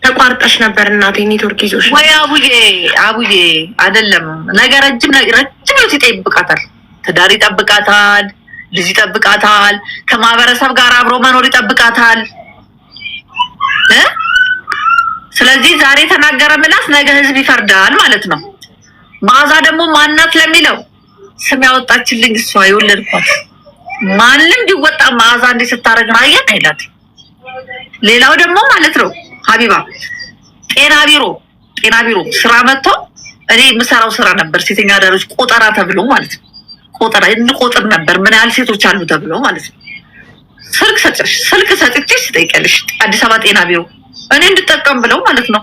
ተቋርጠሽ ነበር እናቴ ኔትወርክ ይዞሽ ወይ? አቡዬ አይደለም ነገ ረጅም ነው ይጠብቃታል። ትዳር ይጠብቃታል፣ ልጅ ይጠብቃታል፣ ከማህበረሰብ ጋር አብሮ መኖር ይጠብቃታል። ስለዚህ ዛሬ ተናገረ ምላስ ነገ ህዝብ ይፈርዳል ማለት ነው። መዓዛ ደግሞ ማናት ለሚለው ስም ያወጣችልኝ እሷ የወለድኳት ማንም ቢወጣ መዓዛ እንዲህ ስታረግ ማየት አይላት። ሌላው ደግሞ ማለት ነው ሀቢባ ጤና ቢሮ ስራ መጥቶ እኔ የምሰራው ስራ ነበር ሴተኛ አዳሪዎች ቆጠራ ተብሎ ማለት ነው። ቆጠራ እንቆጥር ነበር ምን ያህል ሴቶች አሉ ተብሎ ማለት ነው። ስልክ ሰጥቼሽ ትጠይቂያለሽ። አዲስ አበባ ጤና ቢሮ እኔ እንድጠቀም ብለው ማለት ነው።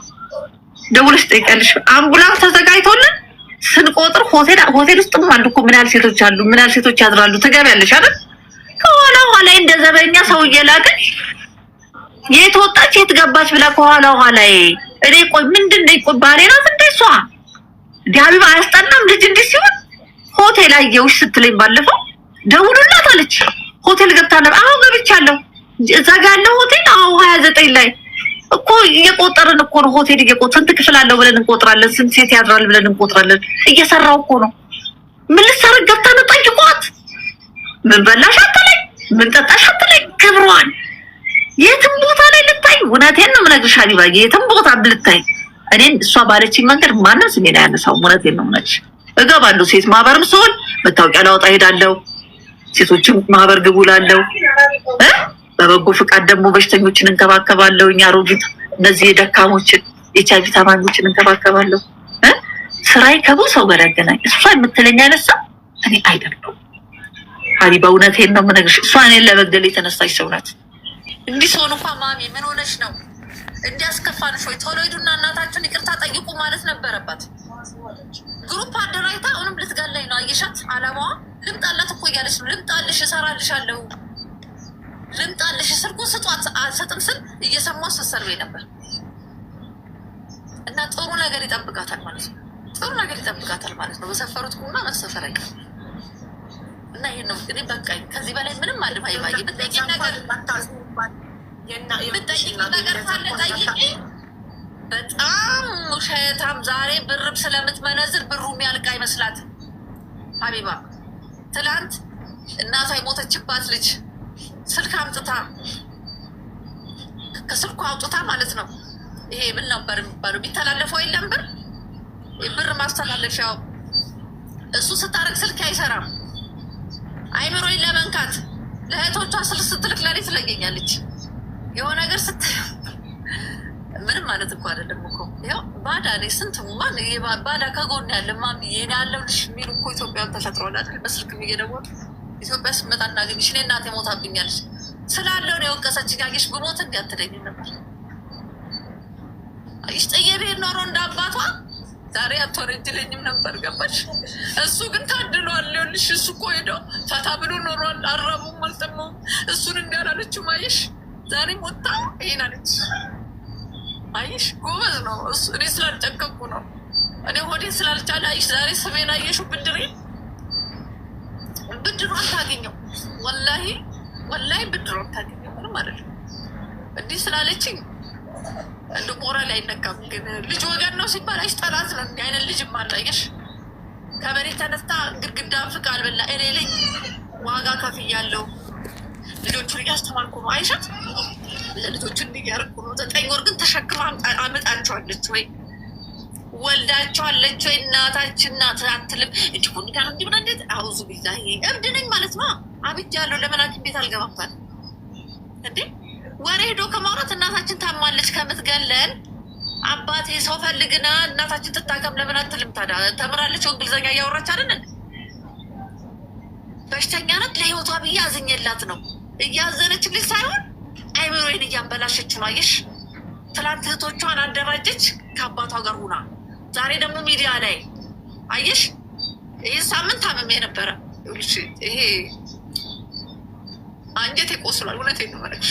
ደውለሽ ትጠይቂያለሽ። አምቡላንስ ተዘጋጅቶልን ስንቆጥር ሆቴል ውስጥም አንዱ እኮ ምን ያህል ሴቶች አሉ፣ ምን ያህል ሴቶች ያድራሉ ትገቢያለሽ አይደል? ከኋላ እንደ ዘበኛ ሰው እየላከን የት ወጣች የት ገባች ብላ ከኋላ እኔ ቆይ ምንድን ነው ቆይ ባሌ ናት እንዴ እሷ ዲያቢባ አያስጠናም ልጅ እንዲህ ሲሆን ሆቴል አየሁሽ ስትለኝ ባለፈው ደውሉላት አለች። ሆቴል ገብታ ነበር። አሁን ገብቻለሁ እዛ ጋር ያለው ሆቴል 29 ላይ እኮ እየቆጠርን እኮ ነው። ሆቴል ስንት ክፍል አለው ብለን እንቆጥራለን፣ ስንት ሴት ያድራል ብለን እንቆጥራለን። እየሰራው እኮ ነው። ምን ልትሰርግ ገብታ ነው? ጠይቋት። ምን በላሽ አትለኝ፣ ምን ጠጣሽ አትለኝ። ክብሯን የትም ቦታ ላይ ልታይ፣ እውነቴን ነው የምነግርሽ ሀቢባ፣ የትም ቦታ ብልታይ እኔን እሷ ባለችኝ መንገድ ማንም ስሜን አያነሳው። እውነቴን ነው የምነግርሽ። እገባለሁ ሴት ማህበርም ስሆን መታወቂያ ላወጣ ሄዳለሁ። ሴቶችም ማህበር ግቡ እላለሁ። በበጎ ፍቃድ ደግሞ በሽተኞችን እንከባከባለሁ። እኛ አሮጊት እነዚህ የደካሞችን ኤችአይቪ ታማኞችን እንከባከባለሁ። ስራዬ ከብዙ ሰው ጋር ያገናኝ። እሷ የምትለኝ አይነት ሰው እኔ አይደለሁም ሀቢባ፣ እውነቴን ነው የምነግርሽ። እሷ እኔን ለመግደል የተነሳች ሰው ናት። እንዲህ ሰውን እንኳን ማሚ ምን ሆነሽ ነው እንዲያስከፋንሽ ወይ ቶሎ ሂዱና እናታችሁን ይቅርታ ጠይቁ ማለት ነበረባት። ግሩፕ አደራጅታ አሁንም ልትገለኝ ነው። አየሻት? አላማዋ ልምጣላት እኮ እያለች ነው። ልምጣልሽ፣ እሰራልሻለሁ፣ ልምጣልሽ፣ ስልኩን ስጧት አልሰጥም ስል እየሰማሁ ስትሰርበኝ ነበር። እና ጥሩ ነገር ይጠብቃታል ማለት ነው። ጥሩ ነገር ይጠብቃታል ማለት ነው። በሰፈሩት ቁና መሰፈረኝ እና ይሄን ነው እንግዲህ በቃኝ። ከዚህ በላይ ምንም አልም አይባይ ብትጠይቂ ነገር ካለ ጠይቂ። በጣም ውሸታም ዛሬ ብርብ ስለምትመነዝር ብሩ የሚያልቅ አይመስላትም ሀቢባ። ትላንት እናቷ የሞተችባት ልጅ ስልክ አምጥታ ከስልኩ አውጥታ ማለት ነው። ይሄ ምን ነበር የሚባለው ቢተላለፈው የለም ብር ማስተላለፊያው እሱ ስታረግ ስልክ አይሰራም። አይምሮኝ ለመንካት ለእህቶቿ ስልክ ስትልክ ለኔ ትለገኛለች። የሆነ ነገር ምንም ማለት እኮ አይደለም እኮ ያው ባዳ እኔ ስንት ማን ባዳ ከጎን ያለ ማምዬ እኔ ያለሁልሽ የሚሉ እኮ ኢትዮጵያን ተፈጥሯል አይደል? በስልክ እየደወሉ ኢትዮጵያ ስመጣ እናገኝሽ እኔ እናቴ ሞታብኛለች ስላለው ነው የወቀሰችኝ። አየሽ ብሞት እንዲያትለኝ ነበር። አይሽ ጠየቤት ኖሮ እንደ አባቷ ዛሬ አትወረጅልኝም ነበር ገባሽ? እሱ ግን ታድሏል። ይኸውልሽ እሱ እኮ ሄዶ ፈታ ብሎ ኖሯል። አራቡም አልጠማውም። እሱን እንዲያላለችው አይሽ ዛሬ ሞታ ይሄን አለች። አይሽ ጎበዝ ነው እሱ። እኔ ስላልጨከኩ ነው እኔ ሆዴ ስላልቻለ አይሽ ዛሬ ስሜን አየሽው። ብድሯን ታገኘው ወላሂ ብድሯን ታገኘው ምንም አይደለም። እንዲህ ስላለችኝ እንደ ሞራል አይነካም። ግን ልጅ ወገን ነው ሲባል አይሽ ጠላት ነው። እንዲህ አይነት ልጅም አላየሽ ከመሬት ተነስታ ግድግዳ ፍቅ አልበላ እኔ ልኝ ዋጋ ከፍያለሁ። ልጆቹን እያስተማርኩ ነው አይሻት። ለልጆቹን እንዲያርቁ ነው። 9 ወር ግን ተሸክማ አመጣቸዋለች ወይ ወልዳቸዋለች ወይ? እናታችን ናት አትልም። እጅጉን ጋር እንዲብና እንዴት አውዙ ቢላሂ እብድ ነኝ ማለት ነው። አብጃለሁ ለመናት ቤት አልገባባል እንዴ ወሬ ሄዶ ከማውራት እናታችን ታማለች ከምትገለን አባቴ ሰው ፈልግና እናታችን ትታከም ለምን አትልም ታዲያ? ተምራለች እንግሊዝኛ እያወራች አይደል? በሽተኛ ናት። ለህይወቷ ብዬ አዝኜላት ነው። እያዘነችልኝ ሳይሆን አይምሮዬን እያበላሸች ነው። አየሽ ትላንት እህቶቿን አደራጀች ከአባቷ ጋር ሁና፣ ዛሬ ደግሞ ሚዲያ ላይ አየሽ። ይህ ሳምንት ታመሜ ነበረ። ይሄ አንጀቴ ቆስሏል። እውነቴን ነው የምልሽ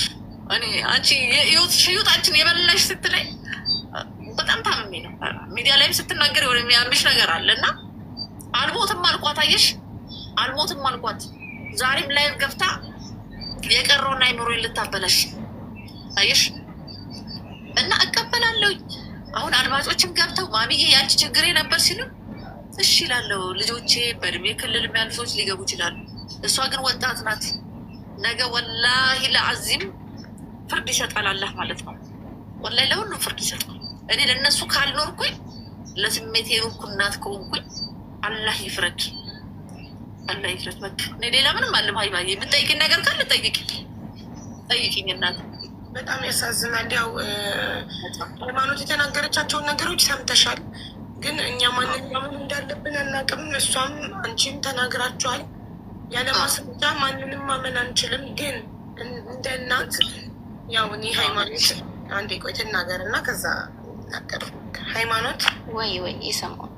እኔ አንቺ ህይወታችን የበላሽ ስትለኝ በጣም ታመሜ ነው። ሚዲያ ላይም ስትናገር ወደ የሚያምሽ ነገር አለ እና አልሞትም አልኳት። አየሽ አልሞትም አልኳት። ዛሬም ላይ ገብታ የቀረውና አይምሮዬን ልታበላሽ አየሽ። አሁን አድማጮችም ገብተው ማሚዬ ያንቺ ችግሬ ነበር ሲሉ እሺ ይላለው። ልጆቼ በእድሜ ክልል የሚያሉ ሰዎች ሊገቡ ይችላሉ። እሷ ግን ወጣት ናት። ነገ ወላሂ ለአዚም ፍርድ ይሰጣል አላህ ማለት ነው። ወላሂ ለሁሉም ፍርድ ይሰጣል። እኔ ለእነሱ ካልኖርኩኝ ለስሜቴ ኖርኩ እናት ከሆንኩኝ አላህ ይፍረድ፣ አላህ ይፍረድ። በቃ እኔ ሌላ ምንም አለም። ሀይባዬ የምጠይቅኝ ነገር ካለ ጠይቅኝ እናት። በጣም ያሳዝናል። ያው ሃይማኖት የተናገረቻቸውን ነገሮች ሰምተሻል። ግን እኛ ማንን ማመን እንዳለብን አናውቅም። እሷም አንቺም ተናግራችኋል። ያለ ማስረጃ ማንንም ማመን አንችልም። ግን እንደ እናት ያው እኔ ሃይማኖት አንዴ ቆይ ትናገር እና ከዛ ናገር። ሃይማኖት ወይ ይሰማል።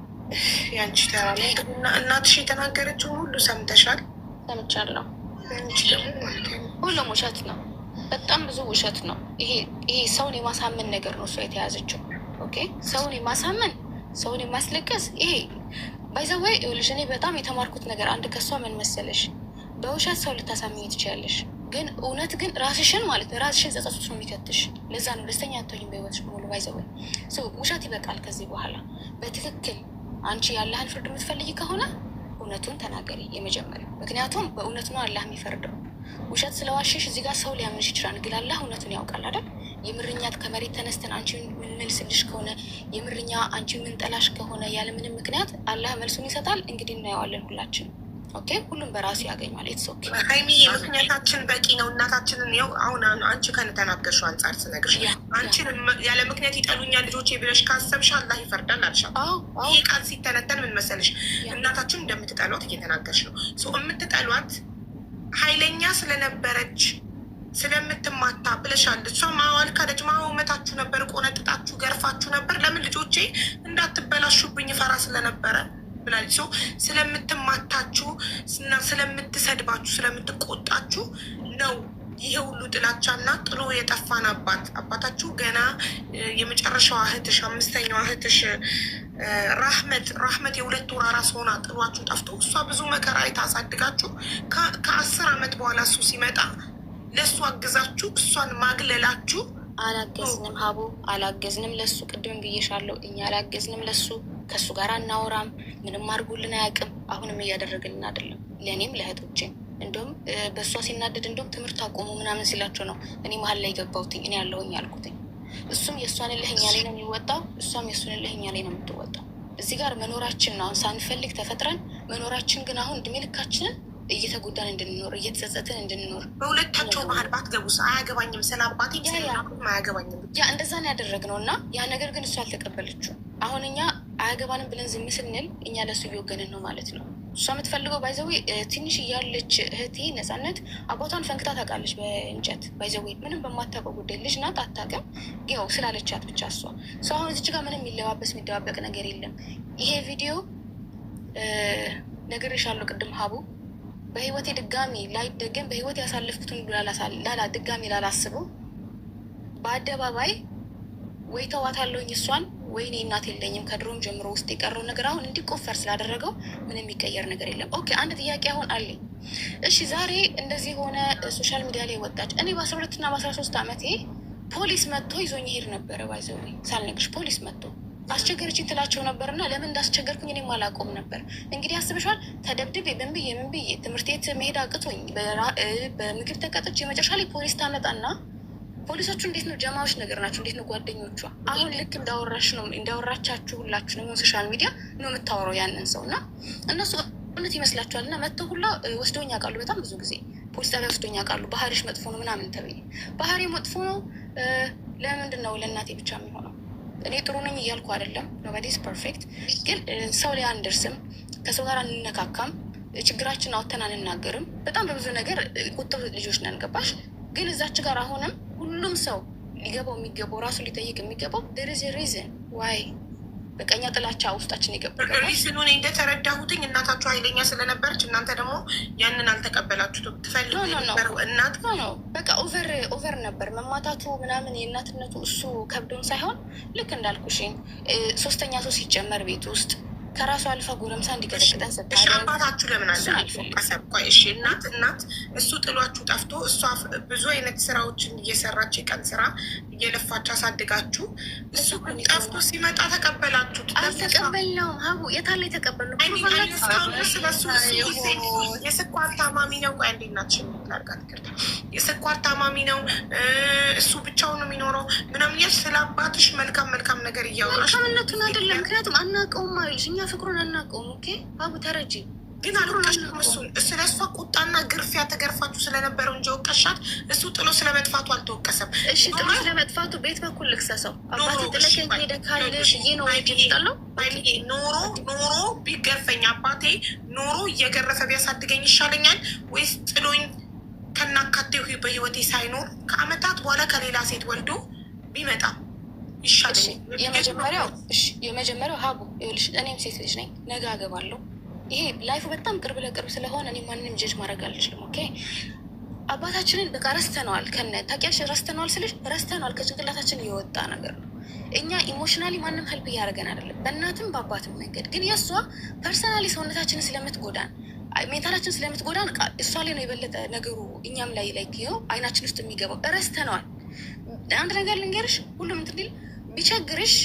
ያንቺ ተራ እና እናትሽ የተናገረችውን ሁሉ ሰምተሻል? ሰምቻለሁ። አንቺ ደግሞ ማለት ነው ሁሉም ውሸት ነው። በጣም ብዙ ውሸት ነው። ይሄ ሰውን የማሳመን ነገር ነው እሷ የተያዘችው። ኦኬ ሰውን የማሳመን ሰውን የማስለቀስ ይሄ ባይዘወይ ልጅ እኔ በጣም የተማርኩት ነገር አንድ ከሷ ምን መሰለሽ፣ በውሸት ሰው ልታሳምኝ ትችላለሽ፣ ግን እውነት ግን ራስሽን ማለት ነው ራስሽን ጸጸቱት ነው የሚከትሽ። ለዛ ነው ደስተኛ አትሆኝም በህይወትሽ ሙሉ። ባይዘወይ ውሸት ይበቃል ከዚህ በኋላ። በትክክል አንቺ ያለህን ፍርድ የምትፈልጊ ከሆነ እውነቱን ተናገሪ የመጀመሪያው። ምክንያቱም በእውነት ነው አላህ የሚፈርደው። ውሸት ስለዋሸሽ እዚህ ጋር ሰው ሊያምንሽ ይችላል፣ ግን አላህ እውነቱን ያውቃል አይደል? የምርኛት ከመሬት ተነስተን አንቺ የምንመልስልሽ ከሆነ የምርኛ አንቺ የምንጠላሽ ከሆነ ያለምንም ምክንያት አላህ መልሱን ይሰጣል። እንግዲህ እናየዋለን ሁላችን። ኦኬ ሁሉም በራሱ ያገኛል። ኢትስ ኦኬ ሀይሚ፣ ምክንያታችን በቂ ነው። እናታችንን ይኸው አሁን አንቺ ከተናገርሽው አንጻር ስነግርሽ አንቺን ያለ ምክንያት ይጠሉኛል ልጆቼ ብለሽ ካሰብሽ አላህ ይፈርዳል አልሻል። ይሄ ቃል ሲተነተን ምን መሰለሽ፣ እናታችን እንደምትጠሏት እየተናገርሽ ነው። የምትጠሏት ኃይለኛ ስለነበረች ስለምትማታ ብለሻል። እሷ ማዋል ካደች ማመታችሁ ነበር፣ ቆነጥጣችሁ ገርፋችሁ ነበር። ለምን ልጆቼ እንዳትበላሹብኝ ፈራ ስለነበረ ብላለች። ስለምትማታችሁ እና ስለምትሰድባችሁ ስለምትቆጣችሁ ነው ይሄ ሁሉ ጥላቻና ጥሎ የጠፋን አባታችሁ ገና የመጨረሻዋ እህትሽ አምስተኛዋ እህትሽ ራህመት የሁለት ወር አራስ ሆና ጥሏችሁ ጠፍቶ እሷ ብዙ መከራ የታሳድጋችሁ ከ10 ዓመት በኋላ እሱ ሲመጣ ለእሱ አግዛችሁ እሷን ማግለላችሁ። አላገዝንም ሀቡ አላገዝንም ለሱ። ቅድም ብዬሻለሁ፣ እኛ አላገዝንም ለሱ። ከእሱ ጋር አናወራም፣ ምንም አድርጉልን አያውቅም። አሁንም እያደረግልን አይደለም፣ ለእኔም ለእህቶቼም። እንዲሁም በእሷ ሲናደድ እንዲሁም ትምህርት አቆሙ ምናምን ሲላቸው ነው እኔ መሀል ላይ ገባሁትኝ። እኔ ያለሁኝ ያልኩትኝ። እሱም የእሷን እልህ እኛ ላይ ነው የሚወጣው፣ እሷም የእሱን እልህ እኛ ላይ ነው የምትወጣው። እዚህ ጋር መኖራችን ነው አሁን ሳንፈልግ ተፈጥረን መኖራችን ግን አሁን እድሜ ልካችንን እየተጎዳን እንድንኖር እየተጸጸትን እንድንኖር። በሁለታቸው ባህል ባትገቡስ? አያገባኝም ስለ አባቴ አያገባኝም ያ እንደዛ ነው ያደረግነው እና ያ ነገር ግን እሱ አልተቀበለችው። አሁን እኛ አያገባንም ብለን ዝም ስንል እኛ ለሱ እየወገንን ነው ማለት ነው። እሷ የምትፈልገው ባይዘዌ ትንሽ እያለች እህቴ ነፃነት አባቷን ፈንክታ ታውቃለች በእንጨት ባይዘዌ ምንም በማታውቀው ጉዳይ ልጅ ናት አታውቅም። ያው ስላለቻት ብቻ እሷ አሁን እዚች ጋር ምንም የሚለባበስ የሚደባበቅ ነገር የለም። ይሄ ቪዲዮ ነግሬሻለሁ ቅድም ሀቡ በህይወቴ ድጋሚ ላይደገም በህይወት ያሳለፍኩትን ድጋሚ ላላስበው በአደባባይ ወይ ተዋታለሁኝ እሷን ወይ እኔ እናት የለኝም ከድሮም ጀምሮ ውስጥ የቀረው ነገር አሁን እንዲቆፈር ስላደረገው ምንም የሚቀየር ነገር የለም። ኦኬ አንድ ጥያቄ አሁን አለኝ። እሺ ዛሬ እንደዚህ ሆነ ሶሻል ሚዲያ ላይ ወጣች። እኔ በ12 እና በ13 ዓመቴ ፖሊስ መጥቶ ይዞኝ ይሄድ ነበረ። ባይዘው ሳልነግርሽ ፖሊስ መጥቶ አስቸገረችኝ ትላቸው ነበር እና ለምን እንዳስቸገርኩኝ እኔም አላውቀውም ነበር። እንግዲህ አስበሻል። ተደብድቤ ምን ብዬ ትምህርት ቤት መሄድ አቅቶኝ በምግብ ተቀጥቼ መጨረሻ ላይ ፖሊስ ታመጣና ፖሊሶቹ እንዴት ነው ጀማዎች ነገር ናቸው፣ እንዴት ነው ጓደኞቿ። አሁን ልክ እንዳወራቻችሁ ሁላችሁ ነው ሶሻል ሚዲያ ነው የምታወራው ያንን ሰው እና እነሱ እውነት ይመስላችኋል እና መጥተው ሁላ ወስደውኝ ያውቃሉ። በጣም ብዙ ጊዜ ፖሊስ ጣቢያ ወስደውኝ ያውቃሉ። ባህሪሽ መጥፎ ነው ምናምን ተብዬ ባህሪ መጥፎ ነው ለምንድን ነው ለእናቴ ብቻ የሚሆነው? እኔ ጥሩ ነኝ እያልኩ አይደለም። ኖባዲስ ፐርፌክት። ግን ሰው ላይ አንደርስም፣ ከሰው ጋር አንነካካም፣ ችግራችን አውጥተን አንናገርም። በጣም በብዙ ነገር ቁጥብ ልጆች ነን። ገባሽ? ግን እዛች ጋር አሁንም ሁሉም ሰው ሊገባው የሚገባው ራሱ ሊጠይቅ የሚገባው there is a reason why በቀኛ ጥላቻ ውስጣችን ይገባል። ሪዝኑን እንደተረዳሁትኝ እናታችሁ ኃይለኛ ስለነበረች እናንተ ደግሞ ያንን አልተቀበላችሁትም። ትፈልጉ የነበረው እናት ነው በቃ ኦቨር ነበር መማታቱ ምናምን የእናትነቱ እሱ ከብዶን ሳይሆን ልክ እንዳልኩሽኝ ሶስተኛ ሰው ሲጨመር ቤት ውስጥ ከራሱ አልፋ ጎረምሳ እንዲቀጠቅጠን ስታደርግ አባታችሁ ለምን አልቆይ? እሺ እናት እሱ ጥሏችሁ ጠፍቶ እሷ ብዙ አይነት ስራዎችን እየሰራች የቀን ስራ እየለፋች አሳድጋችሁ እሱ ጠፍቶ ሲመጣ ተቀበላችሁት። አልተቀበልነውም። ሀቡ የታለ የተቀበልነው? የስኳር ታማሚ ነው። ቆይ አንዴ እናትሽን ላድርጋት። ይቅርታ የስኳር ታማሚ ነው እሱ ብቻውን ነው የሚኖረው ምናምን እያልሽ ስለ አባትሽ መልካም መልካም ነገር እያወራሽ መልካምነቱን አይደለም። ምክንያቱም አናውቀውም አይልሽ፣ እኛ ፍቅሩን አናውቀውም። ኦኬ ሀቡ ተረጂ ግን አልወቀሽም። እሱን ስለ እሷ ቁጣና ግርፊያ ተገርፋችሁ ስለነበረው እንጂ ወቀሻት። እሱ ጥሎ ስለመጥፋቱ አልተወቀሰም። እሺ ጥሎ ስለመጥፋቱ ቤት በኩል ልክሰሰው። አባቴ ጥለከኝ ሄደ ካልሽ ይሄ ነው ይጣለው። ኖሮ ቢገርፈኝ አባቴ ኖሮ እየገረፈ ቢያሳድገኝ ይሻለኛል ወይስ ጥሎኝ ከናካቴው በህይወቴ ሳይኖር ከአመታት በኋላ ከሌላ ሴት ወልዶ ቢመጣ ይሻለኛል? የመጀመሪያው ሀቡ ይኸውልሽ፣ እኔም ሴት ልጅ ነኝ፣ ነገ አገባለሁ። ይሄ ላይፉ በጣም ቅርብ ለቅርብ ስለሆነ እኔ ማንንም ጀጅ ማድረግ አልችልም። ኦኬ አባታችንን በቃ ረስተነዋል። ታውቂያለሽ፣ ረስተነዋል ስልሽ ረስተነዋል፣ ከጭንቅላታችን የወጣ ነገር ነው። እኛ ኢሞሽናሊ ማንም ሄልፕ እያደረገን አይደለም፣ በእናትም በአባትም መንገድ። ግን የእሷ ፐርሰናሊ ሰውነታችንን ስለምትጎዳን ሜንታላችን ስለምትጎዳን እሷ ላይ ነው የበለጠ ነገሩ እኛም ላይ ይኸው አይናችን ውስጥ የሚገባው። ረስተነዋል። አንድ ነገር ልንገርሽ፣ ሁሉም እንትን ቢቸግርሽ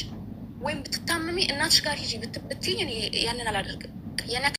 ወይም ብትታመሚ እናትሽ ጋር ሂጂ ብትይኝ ያንን አላደርግም።